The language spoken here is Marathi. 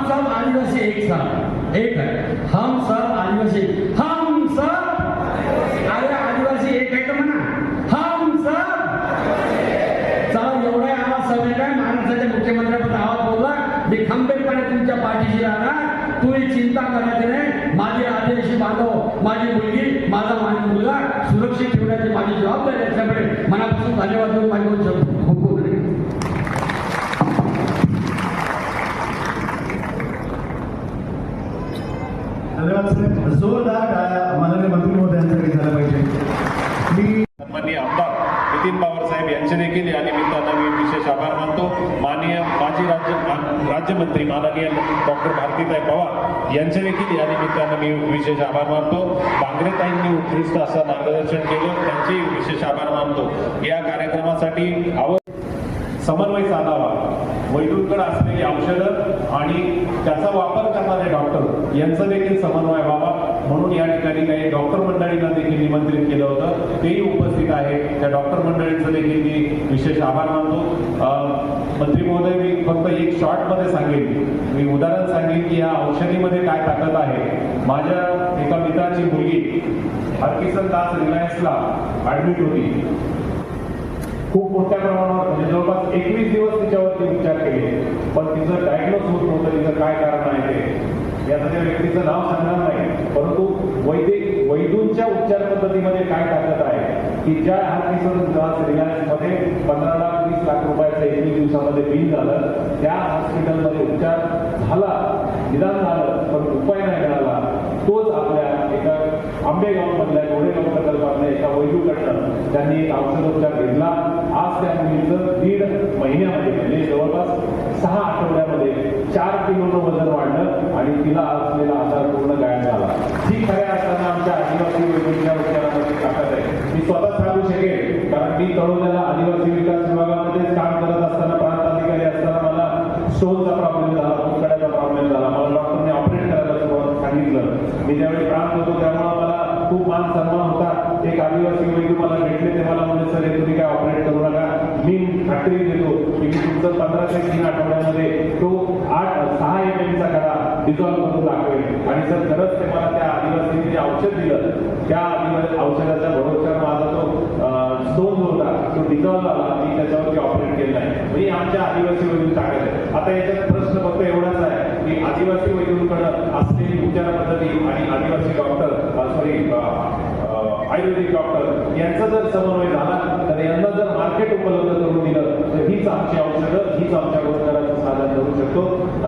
सब आदिवासी एक साथ एक है, हम सब आदिवासी, हम सब, अरे आदिवासी एक है का म्हणा, हम सब. चला एवढा आवाज सगळे काय महाराष्ट्राच्या मुख्यमंत्र्यापद आवाज बोलला, मी खंबीरपणे तुमच्या पाठीशी राहणार. तुम्ही चिंता करायची नाही. माझे आदिवासी बांधव, माझी मुलगी, माझा मुलगा सुरक्षित ठेवण्याची माझी जबाबदारी असल्यामुळे मनापासून धन्यवाद देऊन माझ्यावर खूप खूप धन्यवाद साहेब. जोरदार माननीय मंत्री महोदयांसाठी झालं पाहिजे. मी सन्माननीय आमदार नितीन पवार साहेब यांचे देखील या निमित्तानं मी विशेष आभार मानतो. माननीय माजी राज्यमंत्री माननीय डॉक्टर भारतीताई पवार यांचे देखील या निमित्तानं मी विशेष आभार मानतो. बांगरेताईंनी उत्कृष्ट असं मार्गदर्शन केलं, त्यांचे विशेष आभार मानतो. या कार्यक्रमासाठी समन्वय साधावा, वैद्यकीय असलेली औषधं आणि त्याचा वापर करणारे डॉक्टर यांचा देखील समन्वय व्हावा म्हणून या ठिकाणी काही डॉक्टर मंडळींना देखील निमंत्रित केलं होतं, तेही उपस्थित आहे. त्या डॉक्टर मंडळींचं देखील मी विशेष आभार मानतो. मंत्री महोदय, मी फक्त एक शॉर्टमध्ये सांगेन, मी उदाहरण सांगेन की या औषधीमध्ये काय ताकद आहे. माझ्या एका मित्राची मुलगी हरकिसन दास रिलायन्सला ऍडमिट होती. खूप मोठ्या प्रमाणावर म्हणजे जवळपास 21 दिवस तिच्यावरती उपचार केले, पण तिचं डायग्नोज होत नव्हतं. तिचं काय कारण आहे ते याचं त्या व्यक्तीचं नाव सांगणार नाही, परंतु वैद्यूंच्या उपचार पद्धतीमध्ये काय ताकद आहे की ज्या रिलायन्समध्ये 15 लाख 20 लाख रुपयाचं 21 दिवसामध्ये बिल झालं, त्या हॉस्पिटलमध्ये उपचार झाला, निदान झालं, पण उपाय नाही मिळाला. तोच आपल्या एका आंबेगाव मधल्या गोडेगाव प्रकल्पातल्या एका वैद्यूकडनं त्यांनी एक औषधोपचार घेतला. आज त्या मुलीचं 1.5 महिन्यामध्ये म्हणजे जवळपास 6 आठवड्यामध्ये 4 किलोचं वजन वाढलं आणि तिला असलेला आजार पूर्ण गायब झाला. ही खऱ्या अर्थानं आमच्या आदिवासी वैद्यकीय उपचारामध्ये ताकद आहे. मी स्वतः सांगू शकेन, कारण मी तळोद्याला आदिवासी विकास विभागामध्येच काम करत असताना, प्रांत अधिकारी असताना मला स्टोनचा प्रॉब्लेम झाला, फुटकड्याचा प्रॉब्लेम झाला. मला डॉक्टरने ऑपरेट करायला सांगितलं. मी ज्यावेळी प्रांत होतो त्यामुळे मला खूप मान सन्मान होता. एक आदिवासी वैद्य मला भेटले, ते मला म्हणजे सर तुम्ही काय ऑपरेट करू नका, मी खात्री देतो की मी तुमचं 15 ते 3 आठवड्यामध्ये तो 6 ml चा कडा डिझॉल्व्ह करून दाखवेल. आणि सर खरंच ते मला त्या आदिवासीने जे औषध दिलं, त्या औषधाच्या भरोश्यावर माझा तो स्टोन होता तो डिझॉल्व्ह झाला. मी त्याच्यावरती ऑपरेट केलं नाही. म्हणजे आमच्या आदिवासी वैद्य ताकद आहे. आता याच्यात प्रश्न फक्त एवढाच आहे की आदिवासी वैद्यूंकडे असलेली उपचार पद्धती आणि आदिवासी डॉक्टर आयुर्वेदिक डॉक्टर यांचा जर समन्वय झाला तर यांना जर मार्केट उपलब्ध करून दिलं तर हीच आमची औषधं, हीच आमच्या रोजगाराचं साधन करू शकतो.